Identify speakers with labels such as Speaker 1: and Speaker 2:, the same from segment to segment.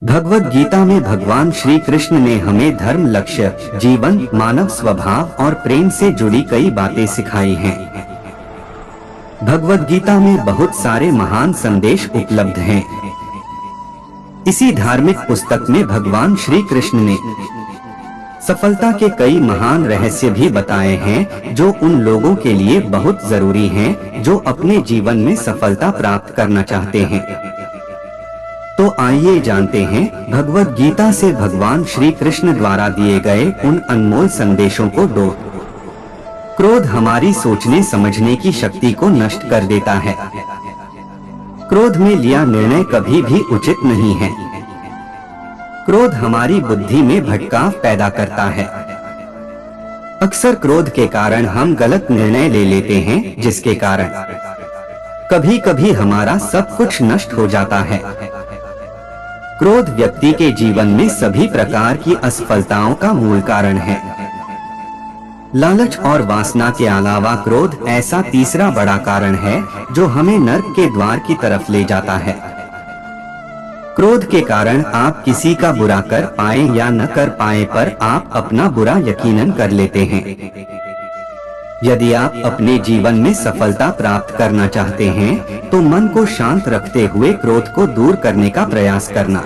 Speaker 1: भगवद गीता में भगवान श्री कृष्ण ने हमें धर्म, लक्ष्य, जीवन, मानव स्वभाव और प्रेम से जुड़ी कई बातें सिखाई हैं। भगवद गीता में बहुत सारे महान संदेश उपलब्ध हैं। इसी धार्मिक पुस्तक में भगवान श्री कृष्ण ने सफलता के कई महान रहस्य भी बताए हैं, जो उन लोगों के लिए बहुत जरूरी हैं, जो अपने जीवन में सफलता प्राप्त करना चाहते हैं। तो आइए जानते हैं भगवद गीता से भगवान श्री कृष्ण द्वारा दिए गए उन अनमोल संदेशों को। क्रोध हमारी सोचने समझने की शक्ति को नष्ट कर देता है। क्रोध में लिया निर्णय कभी भी उचित नहीं है। क्रोध हमारी बुद्धि में भटकाव पैदा करता है। अक्सर क्रोध के कारण हम गलत निर्णय ले लेते हैं, जिसके कारण कभी कभी हमारा सब कुछ नष्ट हो जाता है। क्रोध व्यक्ति के जीवन में सभी प्रकार की असफलताओं का मूल कारण है। लालच और वासना के अलावा क्रोध ऐसा तीसरा बड़ा कारण है जो हमें नर्क के द्वार की तरफ ले जाता है। क्रोध के कारण आप किसी का बुरा कर पाए या न कर पाए, पर आप अपना बुरा यकीनन कर लेते हैं। यदि आप अपने जीवन में सफलता प्राप्त करना चाहते हैं, तो मन को शांत रखते हुए क्रोध को दूर करने का प्रयास करना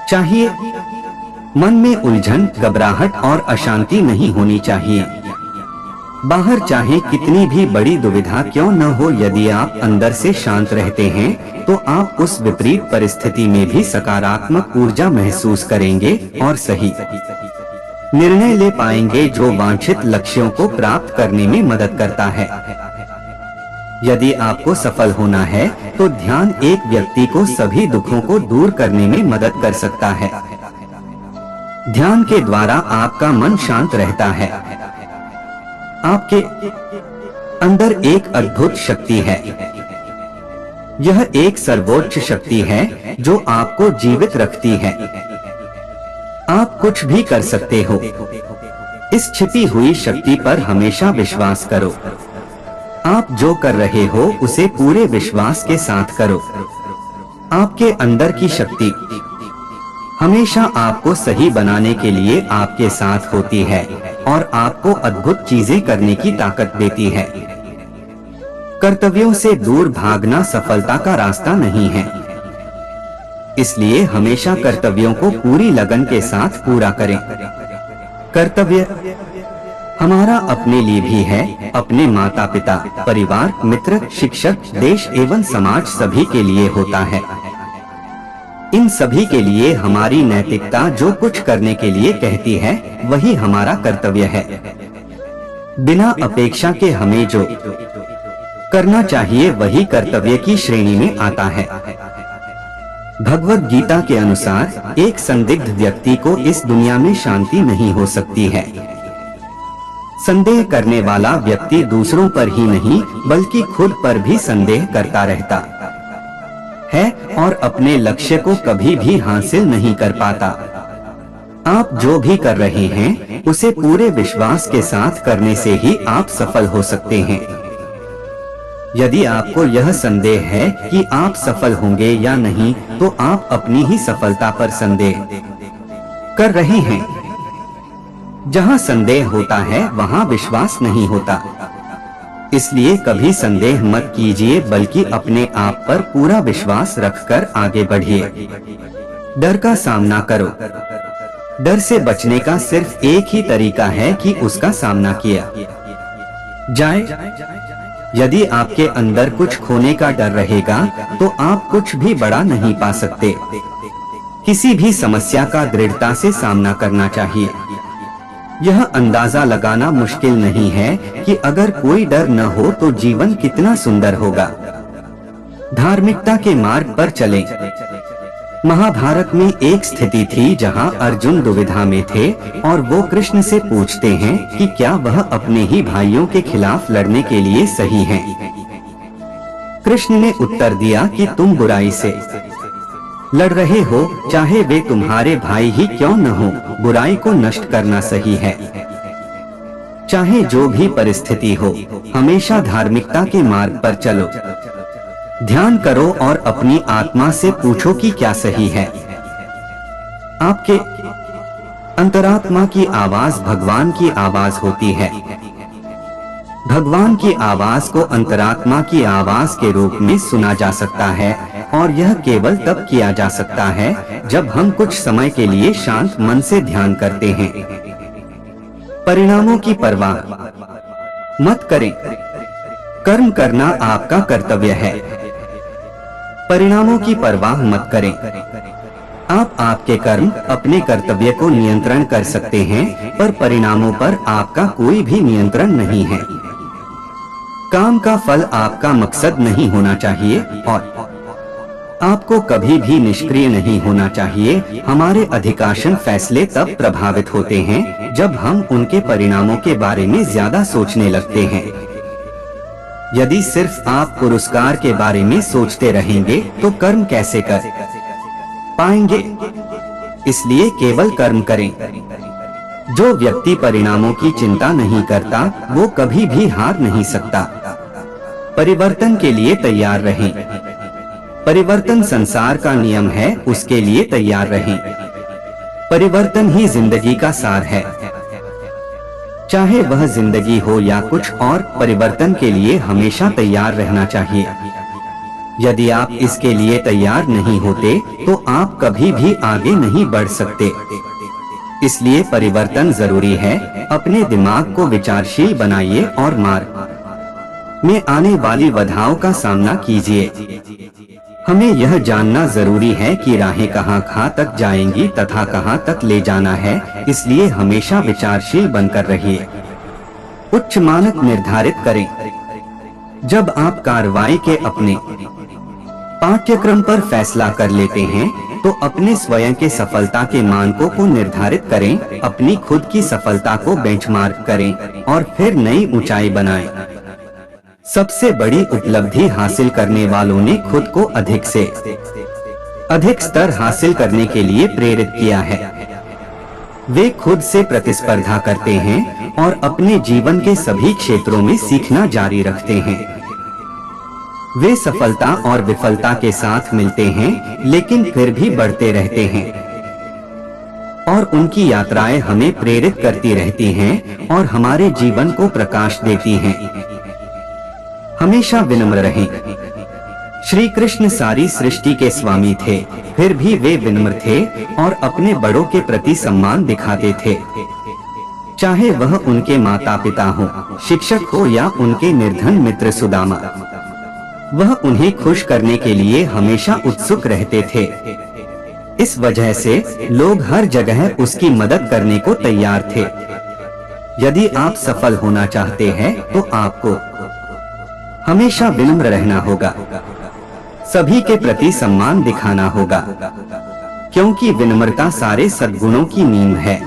Speaker 1: चाहिए। मन में उलझन, घबराहट और अशांति नहीं होनी चाहिए। बाहर चाहे कितनी भी बड़ी दुविधा क्यों न हो, यदि आप अंदर से शांत रहते हैं, तो आप उस विपरीत परिस्थिति में भी सकारात्मक ऊर्जा महसूस करेंगे और सही निर्णय ले पाएंगे, जो वांछित लक्ष्यों को प्राप्त करने में मदद करता है। यदि आपको सफल होना है, तो ध्यान एक व्यक्ति को सभी दुखों को दूर करने में मदद कर सकता है। ध्यान के द्वारा आपका मन शांत रहता है। आपके अंदर एक अद्भुत शक्ति है। यह एक सर्वोच्च शक्ति है जो आपको जीवित रखती है। आप कुछ भी कर सकते हो। इस छिपी हुई शक्ति पर हमेशा विश्वास करो। आप जो कर रहे हो उसे पूरे विश्वास के साथ करो। आपके अंदर की शक्ति हमेशा आपको सही बनाने के लिए आपके साथ होती है और आपको अद्भुत चीजें करने की ताकत देती है। कर्तव्यों से दूर भागना सफलता का रास्ता नहीं है। इसलिए हमेशा कर्तव्यों को पूरी लगन के साथ पूरा करें। कर्तव्य हमारा अपने लिए भी है, अपने माता पिता, परिवार, मित्र, शिक्षक, देश एवं समाज सभी के लिए होता है। इन सभी के लिए हमारी नैतिकता जो कुछ करने के लिए कहती है, वही हमारा कर्तव्य है। बिना अपेक्षा के हमें जो करना चाहिए वही कर्तव्य की श्रेणी में आता है। भगवद गीता के अनुसार एक संदिग्ध व्यक्ति को इस दुनिया में शांति नहीं हो सकती है। संदेह करने वाला व्यक्ति दूसरों पर ही नहीं बल्कि खुद पर भी संदेह करता रहता है और अपने लक्ष्य को कभी भी हासिल नहीं कर पाता। आप जो भी कर रहे हैं उसे पूरे विश्वास के साथ करने से ही आप सफल हो सकते हैं। यदि आपको यह संदेह है कि आप सफल होंगे या नहीं, तो आप अपनी ही सफलता पर संदेह कर रहे हैं। जहां संदेह होता है वहां विश्वास नहीं होता। इसलिए कभी संदेह मत कीजिए, बल्कि अपने आप पर पूरा विश्वास रखकर आगे बढ़िए। डर का सामना करो। डर से बचने का सिर्फ एक ही तरीका है कि उसका सामना किया जाए। यदि आपके अंदर कुछ खोने का डर रहेगा, तो आप कुछ भी बड़ा नहीं पा सकते। किसी भी समस्या का दृढ़ता से सामना करना चाहिए। यह अंदाजा लगाना मुश्किल नहीं है कि अगर कोई डर न हो तो जीवन कितना सुंदर होगा। धार्मिकता के मार्ग पर चलें। महाभारत में एक स्थिति थी जहां अर्जुन दुविधा में थे और वो कृष्ण से पूछते हैं कि क्या वह अपने ही भाइयों के खिलाफ लड़ने के लिए सही हैं? कृष्ण ने उत्तर दिया कि तुम बुराई से लड़ रहे हो, चाहे वे तुम्हारे भाई ही क्यों न हो, बुराई को नष्ट करना सही है। चाहे जो भी परिस्थिति हो, हमेशा धार्मिकता के मार्ग पर चलो। ध्यान करो और अपनी आत्मा से पूछो कि क्या सही है। आपके अंतरात्मा की आवाज भगवान की आवाज होती है। भगवान की आवाज को अंतरात्मा की आवाज के रूप में सुना जा सकता है और यह केवल तब किया जा सकता है जब हम कुछ समय के लिए शांत मन से ध्यान करते हैं। परिणामों की परवाह मत करें। कर्म करना आपका कर्तव्य है। परिणामों की परवाह मत करें। आप आपके कर्म अपने कर्तव्य को नियंत्रण कर सकते हैं, पर परिणामों पर आपका कोई भी नियंत्रण नहीं है। काम का फल आपका मकसद नहीं होना चाहिए और आपको कभी भी निष्क्रिय नहीं होना चाहिए। हमारे अधिकांश फैसले तब प्रभावित होते हैं जब हम उनके परिणामों के बारे में ज्यादा सोचने लगते हैं। यदि सिर्फ आप पुरस्कार के बारे में सोचते रहेंगे तो कर्म कैसे कर पाएंगे? इसलिए केवल कर्म करें। जो व्यक्ति परिणामों की चिंता नहीं करता वो कभी भी हार नहीं सकता। परिवर्तन के लिए तैयार रहें। परिवर्तन संसार का नियम है, उसके लिए तैयार रहें। परिवर्तन ही जिंदगी का सार है। चाहे वह जिंदगी हो या कुछ और, परिवर्तन के लिए हमेशा तैयार रहना चाहिए। यदि आप इसके लिए तैयार नहीं होते तो आप कभी भी आगे नहीं बढ़ सकते। इसलिए परिवर्तन जरूरी है। अपने दिमाग को विचारशील बनाइए और मार्ग में आने वाली बाधाओं का सामना कीजिए। हमें यह जानना जरूरी है कि राहें कहाँ तक जाएंगी तथा कहाँ तक ले जाना है, इसलिए हमेशा विचारशील बनकर रहिए। उच्च मानक निर्धारित करें। जब आप कार्रवाई के अपने पाठ्यक्रम पर फैसला कर लेते हैं तो अपने स्वयं के सफलता के मानकों को निर्धारित करें, अपनी खुद की सफलता को बेंचमार्क करें और फिर नई ऊंचाई बनाएं। सबसे बड़ी उपलब्धि हासिल करने वालों ने खुद को अधिक से अधिक स्तर हासिल करने के लिए प्रेरित किया है। वे खुद से प्रतिस्पर्धा करते हैं और अपने जीवन के सभी क्षेत्रों में सीखना जारी रखते हैं। वे सफलता और विफलता के साथ मिलते हैं लेकिन फिर भी बढ़ते रहते हैं और उनकी यात्राएं हमें प्रेरित करती रहती हैं और हमारे जीवन को प्रकाश देती हैं। हमेशा विनम्र रहें। श्री कृष्ण सारी सृष्टि के स्वामी थे, फिर भी वे विनम्र थे और अपने बड़ों के प्रति सम्मान दिखाते थे। चाहे वह उनके माता पिता हो, शिक्षक हो या उनके निर्धन मित्र सुदामा, वह उन्हें खुश करने के लिए हमेशा उत्सुक रहते थे। इस वजह से लोग हर जगह उसकी मदद करने को तैयार थे। यदि आप सफल होना चाहते हैं तो आपको हमेशा विनम्र रहना होगा। सभी के प्रति सम्मान दिखाना होगा, क्योंकि विनम्रता सारे सद्गुणों की नींव है।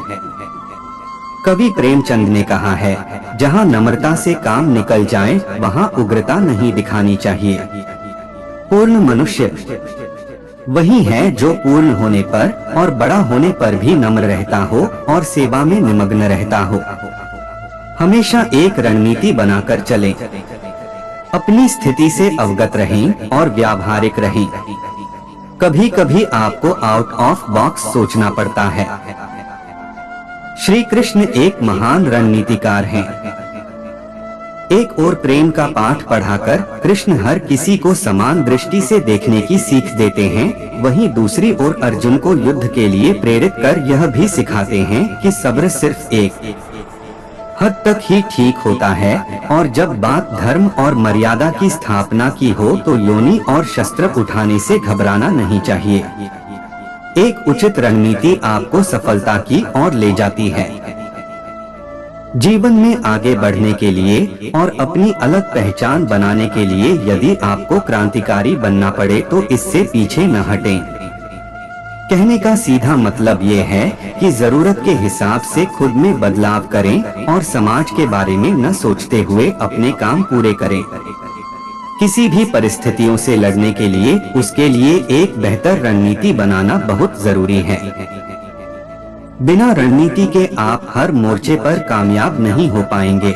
Speaker 1: कवि प्रेमचंद ने कहा है, जहाँ नम्रता से काम निकल जाए वहाँ उग्रता नहीं दिखानी चाहिए। पूर्ण मनुष्य वही है जो पूर्ण होने पर और बड़ा होने पर भी नम्र रहता हो और सेवा में निमग्न रहता हो। हमेशा एक रणनीति बनाकर चलें। अपनी स्थिति से अवगत रहें और व्यावहारिक रहें। कभी कभी आपको आउट ऑफ बॉक्स सोचना पड़ता है। श्री कृष्ण एक महान रणनीतिकार हैं। एक ओर प्रेम का पाठ पढ़ाकर कृष्ण हर किसी को समान दृष्टि से देखने की सीख देते हैं, वहीं दूसरी ओर अर्जुन को युद्ध के लिए प्रेरित कर यह भी सिखाते हैं कि सब्र सिर्फ एक हद तक ही ठीक होता है और जब बात धर्म और मर्यादा की स्थापना की हो तो योनि और शस्त्र उठाने से घबराना नहीं चाहिए। एक उचित रणनीति आपको सफलता की ओर ले जाती है। जीवन में आगे बढ़ने के लिए और अपनी अलग पहचान बनाने के लिए यदि आपको क्रांतिकारी बनना पड़े तो इससे पीछे न हटें। कहने का सीधा मतलब ये है कि जरूरत के हिसाब से खुद में बदलाव करें और समाज के बारे में न सोचते हुए अपने काम पूरे करें। किसी भी परिस्थितियों से लड़ने के लिए उसके लिए एक बेहतर रणनीति बनाना बहुत जरूरी है। बिना रणनीति के आप हर मोर्चे पर कामयाब नहीं हो पाएंगे।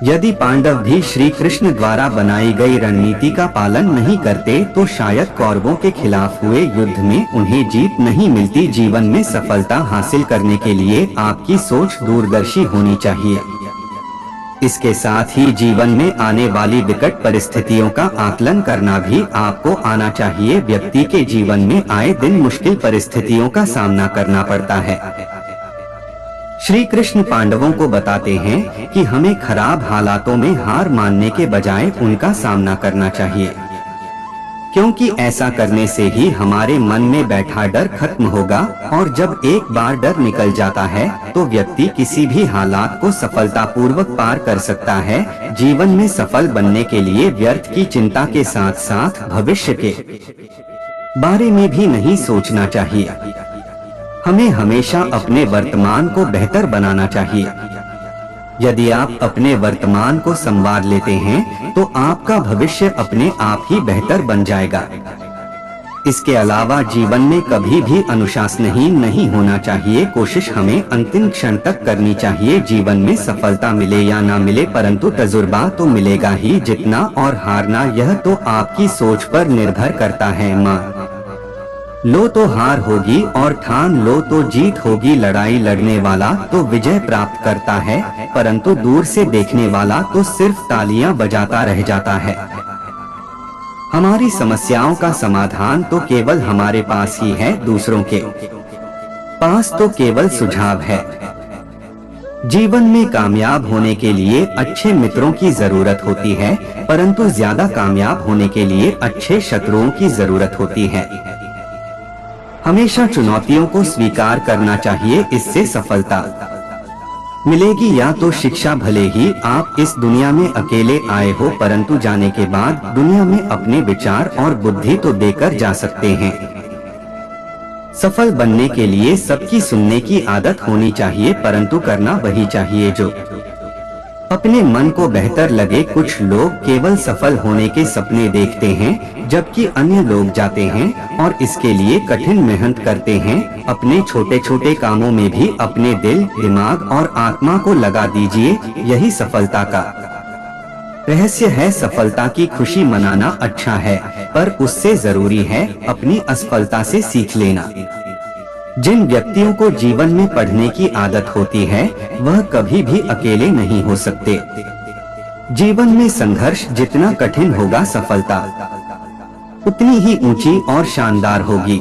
Speaker 1: यदि पांडव भी श्री कृष्ण द्वारा बनाई गई रणनीति का पालन नहीं करते तो शायद कौरवों के खिलाफ हुए युद्ध में उन्हें जीत नहीं मिलती। जीवन में सफलता हासिल करने के लिए आपकी सोच दूरदर्शी होनी चाहिए। इसके साथ ही जीवन में आने वाली विकट परिस्थितियों का आकलन करना भी आपको आना चाहिए। व्यक्ति के जीवन में आए दिन मुश्किल परिस्थितियों का सामना करना पड़ता है। श्री कृष्ण पांडवों को बताते हैं कि हमें खराब हालातों में हार मानने के बजाय उनका सामना करना चाहिए, क्योंकि ऐसा करने से ही हमारे मन में बैठा डर खत्म होगा। और जब एक बार डर निकल जाता है तो व्यक्ति किसी भी हालात को सफलतापूर्वक पार कर सकता है। जीवन में सफल बनने के लिए व्यर्थ की चिंता के साथ साथ भविष्य के बारे में भी नहीं सोचना चाहिए। हमें हमेशा अपने वर्तमान को बेहतर बनाना चाहिए। यदि आप अपने वर्तमान को संवार लेते हैं तो आपका भविष्य अपने आप ही बेहतर बन जाएगा। इसके अलावा जीवन में कभी भी अनुशासनहीन नहीं होना चाहिए। कोशिश हमें अंतिम क्षण तक करनी चाहिए। जीवन में सफलता मिले या ना मिले, परंतु तजुर्बा तो मिलेगा ही। जीतना और हारना यह तो आपकी सोच पर निर्भर करता है। मान लो तो हार होगी और ठान लो तो जीत होगी। लड़ाई लड़ने वाला तो विजय प्राप्त करता है, परंतु दूर से देखने वाला तो सिर्फ तालियां बजाता रह जाता है। हमारी समस्याओं का समाधान तो केवल हमारे पास ही है, दूसरों के पास तो केवल सुझाव है। जीवन में कामयाब होने के लिए अच्छे मित्रों की जरूरत होती है, परंतु ज्यादा कामयाब होने के लिए अच्छे शत्रुओं की जरूरत होती है। हमेशा चुनौतियों को स्वीकार करना चाहिए, इससे सफलता मिलेगी। या तो शिक्षा, भले ही आप इस दुनिया में अकेले आए हो, परंतु जाने के बाद दुनिया में अपने विचार और बुद्धि तो देकर जा सकते हैं। सफल बनने के लिए सबकी सुनने की आदत होनी चाहिए, परंतु करना वही चाहिए जो अपने मन को बेहतर लगे। कुछ लोग केवल सफल होने के सपने देखते हैं, जबकि अन्य लोग जाते हैं और इसके लिए कठिन मेहनत करते हैं। अपने छोटे छोटे कामों में भी अपने दिल, दिमाग और आत्मा को लगा दीजिए, यही सफलता का रहस्य है। सफलता की खुशी मनाना अच्छा है, पर उससे जरूरी है अपनी असफलता से सीख लेना। जिन व्यक्तियों को जीवन में पढ़ने की आदत होती है वह कभी भी अकेले नहीं हो सकते। जीवन में संघर्ष जितना कठिन होगा, सफलता उतनी ही ऊंची और शानदार होगी।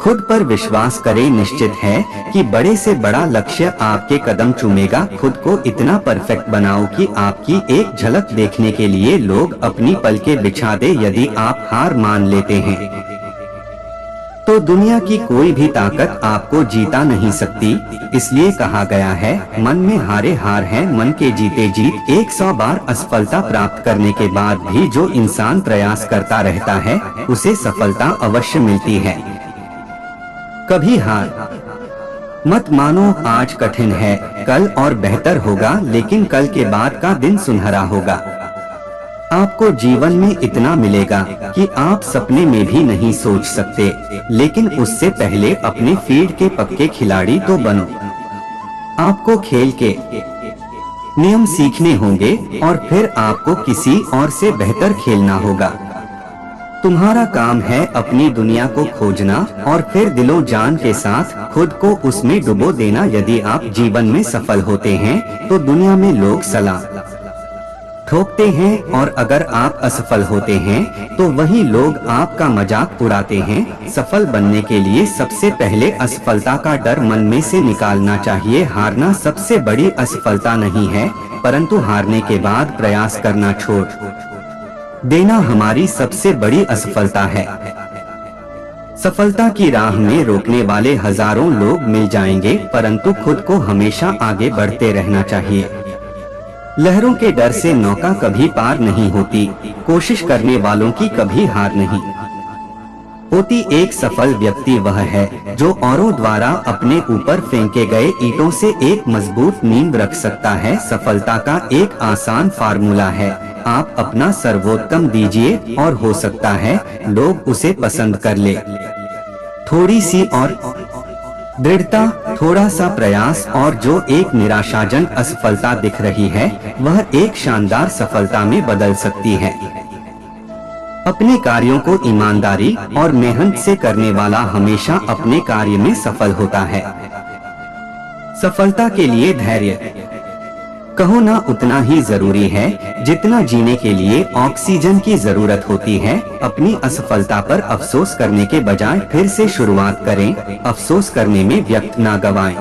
Speaker 1: खुद पर विश्वास करें, निश्चित है कि बड़े से बड़ा लक्ष्य आपके कदम चूमेगा। खुद को इतना परफेक्ट बनाओ कि आपकी एक झलक देखने के लिए लोग अपनी पलकें बिछा दे। यदि आप हार मान लेते हैं तो दुनिया की कोई भी ताकत आपको जीता नहीं सकती। इसलिए कहा गया है, मन में हारे हार है, मन के जीते जीत। 100 बार असफलता प्राप्त करने के बाद भी जो इंसान प्रयास करता रहता है उसे सफलता अवश्य मिलती है। कभी हार मत मानो। आज कठिन है, कल और बेहतर होगा, लेकिन कल के बाद का दिन सुनहरा होगा। आपको जीवन में इतना मिलेगा कि आप सपने में भी नहीं सोच सकते, लेकिन उससे पहले अपने फील्ड के पक्के खिलाड़ी तो बनो। आपको खेल के नियम सीखने होंगे और फिर आपको किसी और से बेहतर खेलना होगा। तुम्हारा काम है अपनी दुनिया को खोजना और फिर दिलो जान के साथ खुद को उसमें डुबो देना। यदि आप जीवन में सफल होते हैं तो दुनिया में लोग सलाह ठोकते हैं, और अगर आप असफल होते हैं तो वही लोग आपका मजाक उड़ाते हैं। सफल बनने के लिए सबसे पहले असफलता का डर मन में से निकालना चाहिए। हारना सबसे बड़ी असफलता नहीं है, परंतु हारने के बाद प्रयास करना छोड़ देना हमारी सबसे बड़ी असफलता है। सफलता की राह में रोकने वाले हजारों लोग मिल जाएंगे, परंतु खुद को हमेशा आगे बढ़ते रहना चाहिए। लहरों के डर से नौका कभी पार नहीं होती, कोशिश करने वालों की कभी हार नहीं होती। एक सफल व्यक्ति वह है जो औरों द्वारा अपने ऊपर फेंके गए ईंटों से एक मजबूत नींव रख सकता है। सफलता का एक आसान फार्मूला है, आप अपना सर्वोत्तम दीजिए और हो सकता है लोग उसे पसंद कर ले। थोड़ी सी और दृढ़ता, थोड़ा सा प्रयास और जो एक निराशाजनक असफलता दिख रही है वह एक शानदार सफलता में बदल सकती है। अपने कार्यों को ईमानदारी और मेहनत से करने वाला हमेशा अपने कार्य में सफल होता है। सफलता के लिए धैर्य कहो ना उतना ही जरूरी है जितना जीने के लिए ऑक्सीजन की जरूरत होती है। अपनी असफलता पर अफसोस करने के बजाय फिर से शुरुआत करें। अफसोस करने में वक्त ना गवाएं।